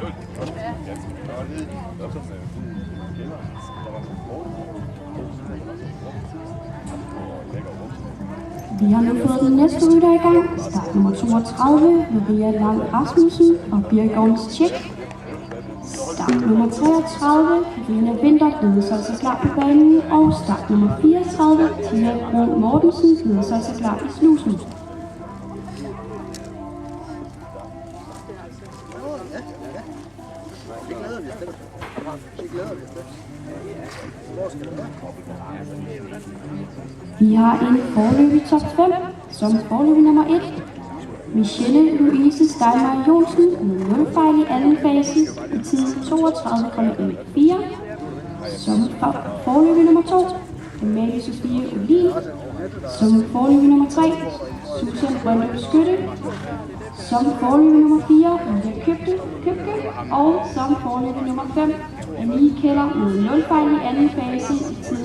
Vi har nu fået den næste rytter i gang. Start nummer 32, Maria Lang Rasmussen og Birgons Tjek. Start nummer 33, Karina Winther glæder sig altså klar på banen. Og start nummer 34, Tia Brun Mortensen glæder sig altså klar i slusen. Vi har en forløbig top 5, som forløbig nummer 1. Michelle Louise Steinmeier Jonsen med 0 fejl i anden fase i tid 32,14. Som forløbig nummer 2, Amalie Sofie Olin. Som forløbig nummer 3, Susan Brøndum Skytte. Som forløbig nummer 4, Ulla Købke. Og som forløbig nummer 5, Annie Keller med 0 fejl i anden fase i tid